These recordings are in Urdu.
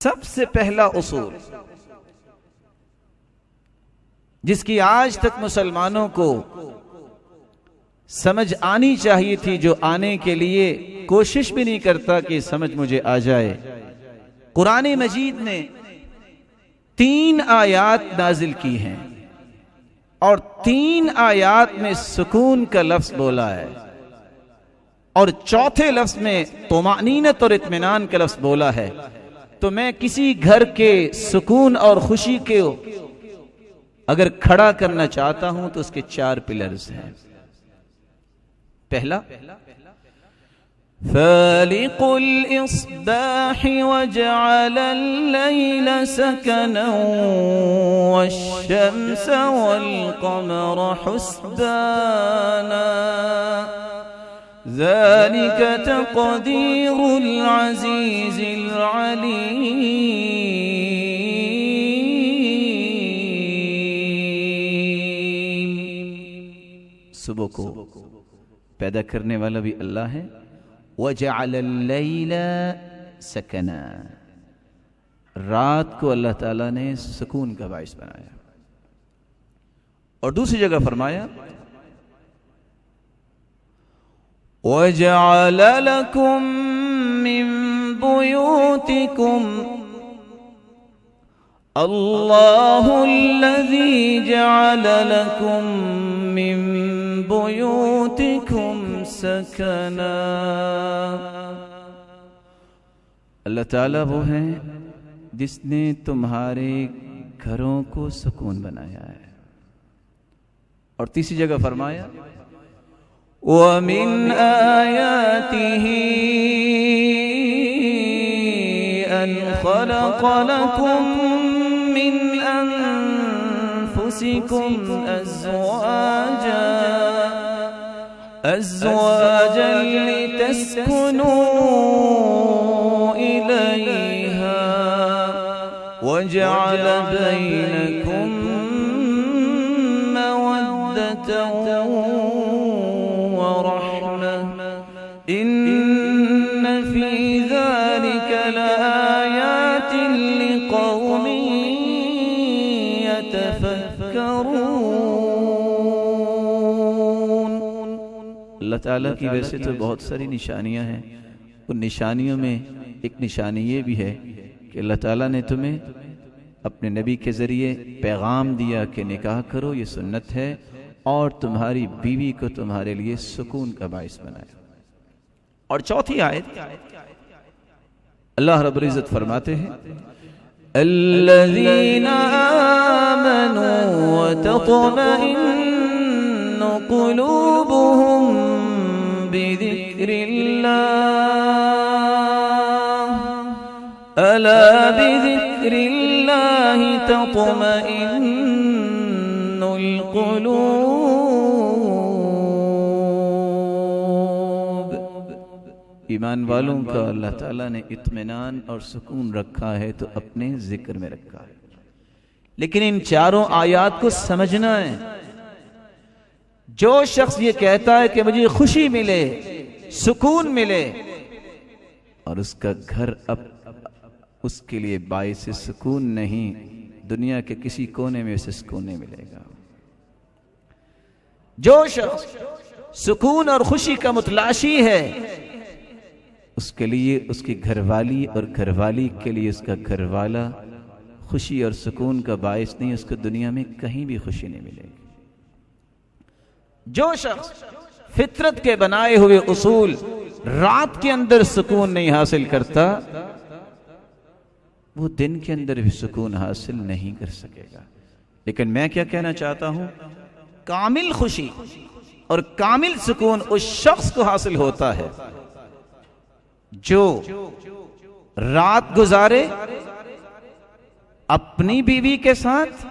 سب سے پہلا اصول جس کی آج تک مسلمانوں کو سمجھ آنی چاہیے تھی، جو آنے کے لیے کوشش بھی نہیں کرتا کہ سمجھ مجھے آ جائے، قرآن مجید نے 3 آیات نازل کی ہیں اور 3 آیات میں سکون کا لفظ بولا ہے اور چوتھے لفظ میں طمأنینت اور اطمینان کا لفظ بولا ہے۔ تو میں کسی گھر کے سکون اور خوشی کے اگر کھڑا کرنا چاہتا ہوں تو اس کے 4 پلرز ہیں۔ پہلا، فالق الإصباح وجعل الليل سكنا والشمس والقمر حسبانا ذلك تقدير العزيز العليم۔ صبح کو پیدا کرنے والا بھی اللہ ہے، وَجَعَلَ اللَّيْلَ سَكَنًا، رات کو اللہ تعالیٰ نے سکون کا باعث بنایا۔ اور دوسری جگہ فرمایا وَجَعَلَ لَكُم مِّن بُيُوتِكُمْ اللَّهُ الَّذِي جَعَلَ لَكُم مِّن بُيُوتِكُمْ سَكَنًا، اللہ تعالیٰ وہ ہے جس نے تمہارے گھروں کو سکون بنایا ہے۔ اور تیسری جگہ فرمایا وَمِنْ آيَاتِهِ أَنْ خَلَقَ لَكُم مِّنْ أَنفُسِكُمْ أَزْوَاجًا لِتَسْكُنُوا إِلَيْهَا وَجَعَلَ بَيْنَكُم مَّوَدَّةً إن في ذلك لآيات لقوم يتفكرون۔ اللہ تعالیٰ کی ویسے تو بہت ساری نشانیاں ہیں، ان نشانیوں میں ایک نشانی یہ بھی ہے کہ اللہ تعالیٰ نے تمہیں اپنے نبی کے ذریعے پیغام دیا کہ نکاح کرو، یہ سنت ہے، اور تمہاری بیوی کو تمہارے لیے سکون کا باعث بنایا۔ اور چوتھی آیت اللہ رب العزت فرماتے ہیں الذین آمنوا وتطمئن قلوبهم بذکر اللہ الا بذکر اللہ تطمئن القلوب۔ ایمان والوں کا اللہ تعالیٰ نے اطمینان اور سکون رکھا ہے تو اپنے ذکر میں رکھا ہے، لیکن ان 4 آیات کو سمجھنا ہے۔ جو شخص یہ کہتا ہے کہ مجھے خوشی ملے، سکون ملے، اور اس کا گھر اب اس کے لیے باعث سکون نہیں، دنیا کے کسی کونے میں اسے سکون نہیں ملے گا۔ جو شخص سکون اور خوشی کا متلاشی ہے، اس کے لیے اس کی گھر والی اور گھر والی کے لیے اس کا گھر والا خوشی اور سکون کا باعث نہیں، اس کو دنیا میں کہیں بھی خوشی نہیں ملے گی۔ جو شخص فطرت کے بنائے ہوئے اصول رات کے اندر سکون نہیں حاصل کرتا، وہ دن کے اندر بھی سکون حاصل نہیں کر سکے گا۔ لیکن میں کیا کہنا چاہتا ہوں، کامل خوشی اور کامل سکون اس شخص کو حاصل ہوتا ہے جو رات گزارے اپنی بیوی کے ساتھ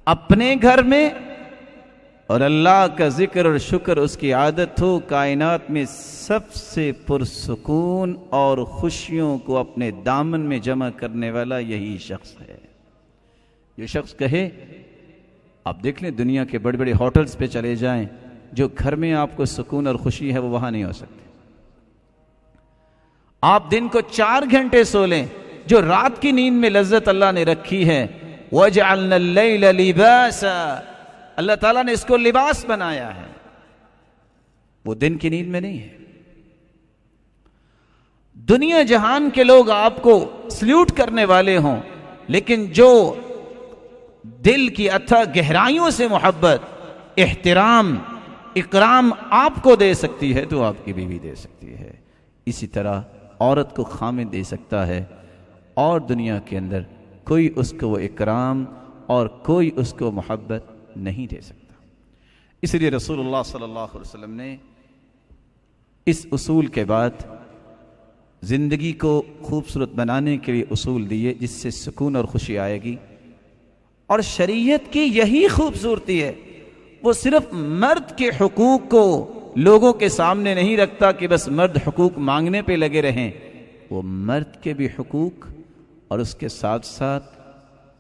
اپنے گھر میں، اور اللہ کا ذکر اور شکر اس کی عادت ہو، کائنات میں سب سے پرسکون اور خوشیوں کو اپنے دامن میں جمع کرنے والا یہی شخص ہے۔ یہ شخص کہے، آپ دیکھ لیں دنیا کے بڑے بڑے ہوٹلز پہ چلے جائیں، جو گھر میں آپ کو سکون اور خوشی ہے وہ وہاں نہیں ہو سکتی۔ آپ دن کو 4 گھنٹے سو لیں، جو رات کی نیند میں لذت اللہ نے رکھی ہے، وَجَعَلْنَا اللَّيْلَ لِبَاسًا، اللہ تعالیٰ نے اس کو لباس بنایا ہے، وہ دن کی نیند میں نہیں ہے۔ دنیا جہان کے لوگ آپ کو سلیوٹ کرنے والے ہوں، لیکن جو دل کی اتھا گہرائیوں سے محبت، احترام، اکرام آپ کو دے سکتی ہے تو آپ کی بیوی دے سکتی ہے۔ اسی طرح عورت کو خامد دے سکتا ہے، اور دنیا کے اندر کوئی اس کو وہ اکرام اور کوئی اس کو محبت نہیں دے سکتا۔ اس لیے رسول اللہ صلی اللہ علیہ وسلم نے اس اصول کے بعد زندگی کو خوبصورت بنانے کے لیے اصول دیے، جس سے سکون اور خوشی آئے گی۔ اور شریعت کی یہی خوبصورتی ہے، وہ صرف مرد کے حقوق کو لوگوں کے سامنے نہیں رکھتا کہ بس مرد حقوق مانگنے پہ لگے رہیں، وہ مرد کے بھی حقوق اور اس کے ساتھ ساتھ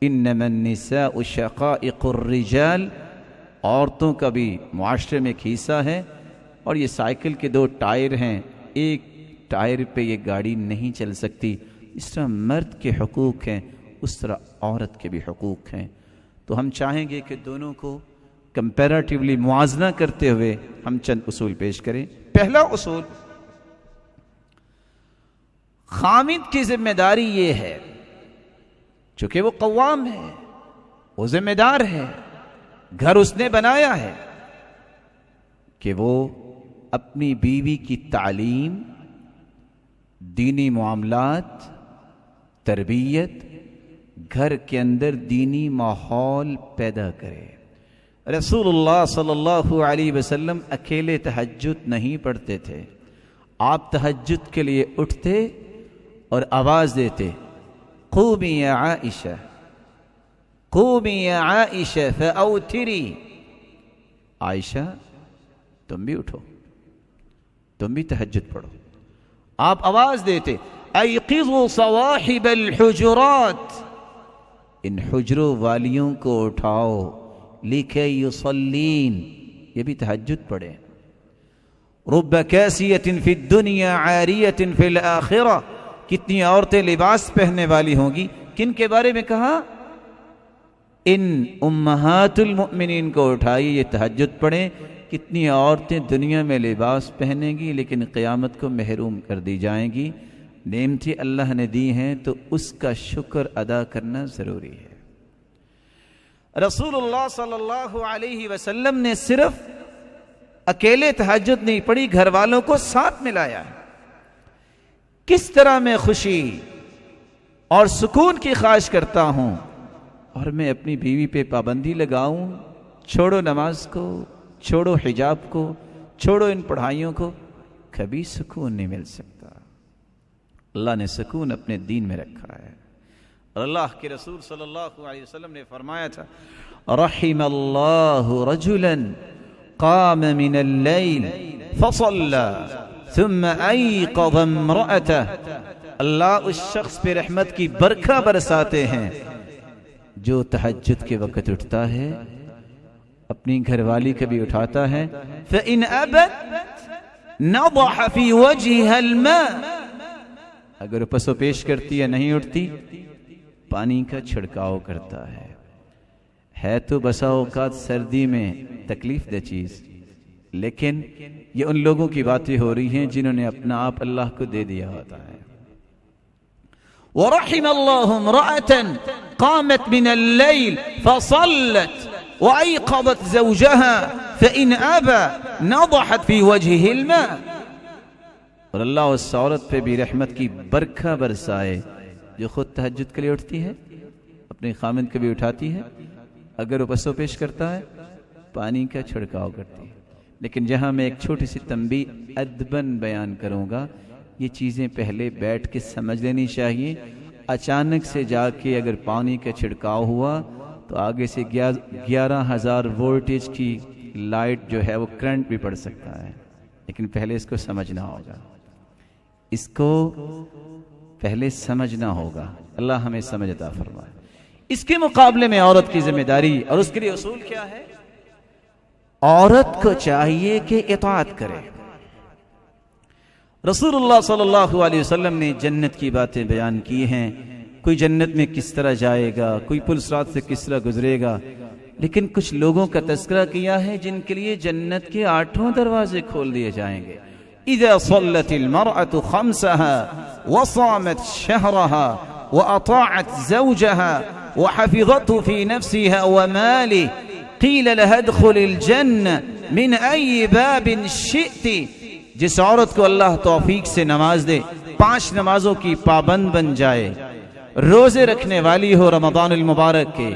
انما النساء شقائق الرجال، عورتوں کا بھی معاشرے میں ایک حصہ ہے۔ اور یہ سائیکل کے دو ٹائر ہیں، ایک ٹائر پہ یہ گاڑی نہیں چل سکتی۔ اس طرح مرد کے حقوق ہیں، اس طرح عورت کے بھی حقوق ہیں۔ تو ہم چاہیں گے کہ دونوں کو کمپیریٹیولی موازنہ کرتے ہوئے ہم چند اصول پیش کریں۔ پہلا اصول، خامد کی ذمہ داری یہ ہے، چونکہ وہ قوام ہے، وہ ذمہ دار ہے، گھر اس نے بنایا ہے، کہ وہ اپنی بیوی کی تعلیم، دینی معاملات، تربیت، گھر کے اندر دینی ماحول پیدا کرے۔ رسول اللہ صلی اللہ علیہ وسلم اکیلے تہجد نہیں پڑھتے تھے، آپ تہجد کے لیے اٹھتے اور آواز دیتے، قومی یا عائشہ، قومی یا عائشہ فاوتری، عائشہ تم بھی اٹھو، تم بھی تہجد پڑھو۔ آپ آواز دیتے، ایقظوا صواحب الحجرات، ان حجروں والیوں کو اٹھاؤ، لکھے یصلین، یہ بھی تہجد پڑھے۔ رب کاسیۃ فی الدنیا عاریۃ فی الآخرہ، کتنی عورتیں لباس پہننے والی ہوں گی، کن کے بارے میں کہا؟ ان امہات المؤمنین کو اٹھائیے، یہ تہجد پڑھیں۔ کتنی عورتیں دنیا میں لباس پہنیں گی لیکن قیامت کو محروم کر دی جائیں گی۔ نعمتیں اللہ نے دی ہیں تو اس کا شکر ادا کرنا ضروری ہے۔ رسول اللہ صلی اللہ علیہ وسلم نے صرف اکیلے تہجد نہیں پڑھی، گھر والوں کو ساتھ ملایا ہے۔ کس طرح میں خوشی اور سکون کی خواہش کرتا ہوں اور میں اپنی بیوی پہ پابندی لگاؤں، چھوڑو نماز کو، چھوڑو حجاب کو، چھوڑو ان پڑھائیوں کو، کبھی سکون نہیں مل سکتا۔ اللہ نے سکون اپنے دین میں رکھا ہے، اور اللہ کے رسول صلی اللہ علیہ وسلم نے فرمایا تھا، رحم اللہ رجلا قام من اللیل فصلى ثم ایقظ امرأته، اللہ اس شخص پہ رحمت کی برکھا برساتے ہیں جو تہجد کے وقت اٹھتا ہے، اپنی گھر والی کبھی اٹھاتا ہے، فَإِنْ أَبَتْ نَضَحَ فِي وَجْهِهَا الْمَاء، اگر پسو پیش کرتی ہے نہیں اٹھتی، پانی کا چھڑکاؤ کرتا ہے تو بسا اوقات سردی میں تکلیف دہ چیز، لیکن یہ ان لوگوں کی باتیں ہو رہی ہیں جنہوں نے اپنا آپ اللہ کو دے دیا ہوتا ہے۔ وَرَحِمَ اللَّهُ امْرَأَةً قَامَتْ مِنَ اللَّيْلِ فَصَلَّتْ وَأَيْقَظَتْ زَوْجَهَا فَإِنْ أَبَى نَضَحَتْ فِي وَجْهِهِ الْمَاء، اور اللہ اس عورت پہ بھی رحمت کی برکھا برسائے جو خود تہجد کے لیے اٹھتی ہے، اپنے خامند کو بھی اٹھاتی ہے، اگر وہ پسو پیش کرتا ہے پانی کا چھڑکاؤ کرتی ہے۔ لیکن جہاں میں ایک چھوٹی سی تنبیہ ادباً بیان کروں گا، یہ چیزیں پہلے بیٹھ کے سمجھ لینی چاہیے۔ اچانک سے جا کے اگر پانی کا چھڑکاؤ ہوا تو آگے سے 11,000 وولٹیج کی لائٹ جو ہے وہ کرنٹ بھی پڑ سکتا ہے، لیکن پہلے اس کو سمجھنا ہوگا، اس کو پہلے سمجھنا ہوگا۔ اللہ ہمیں سمجھ عطا فرمائے۔ اس کے مقابلے میں عورت کی ذمہ داری اور اس کے لیے اصول کیا ہے؟ عورت کو چاہیے کہ اطاعت کرے۔ رسول اللہ صلی اللہ علیہ وسلم نے جنت کی باتیں بیان کی ہیں، کوئی جنت میں کس طرح جائے گا، کوئی پل صراط سے کس طرح گزرے گا، لیکن کچھ لوگوں کا تذکرہ کیا ہے جن کے لیے جنت کے 8 دروازے کھول دیے جائیں گے۔ اذا صلت المرأة خمسها وصامت شهرها واطاعت زوجها وحفظته في نفسها وماله قيل لها ادخل الجنة من اي باب شئت۔ جس عورت کو اللہ توفیق سے نماز دے، 5 نمازوں کی پابند بن جائے، روزے رکھنے والی ہو رمضان المبارک کے،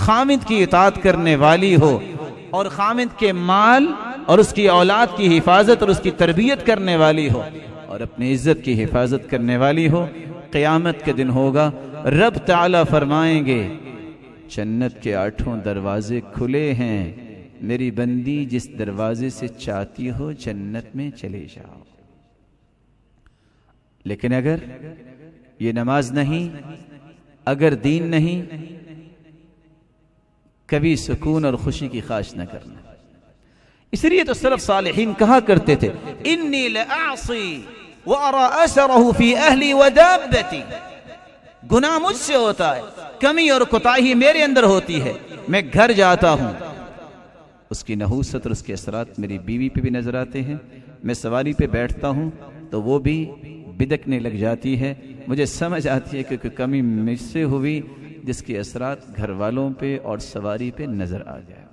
خامد کی اطاعت کرنے والی ہو، اور خامد کے مال اور اس کی اولاد کی حفاظت اور اس کی تربیت کرنے والی ہو، اور اپنی عزت کی حفاظت کرنے والی ہو، قیامت کے دن ہوگا رب تعالیٰ فرمائیں گے جنت کے 8 دروازے کھلے ہیں، میری بندی جس دروازے سے چاہتی ہو جنت میں چلے جاؤ۔ لیکن اگر یہ نماز نہیں، اگر دین نہیں، کبھی سکون اور خوشی کی خواہش نہ کرنا۔ اس لیے تو سلف صالحین کہا کرتے تھے انی لأعصی وارى اثره فی اہلی ودابتی، گناہ مجھ سے ہوتا ہے، کمی اور کوتاہی میرے اندر ہوتی ہے، میں گھر جاتا ہوں، اس کی نحوست اور اس کے اثرات میری بیوی پہ بھی نظر آتے ہیں، میں سواری پہ بیٹھتا ہوں تو وہ بھی بدکنے لگ جاتی ہے، مجھے سمجھ آتی ہے کہ کمی مجھ سے ہوئی جس کے اثرات گھر والوں پہ اور سواری پہ نظر آ جائے۔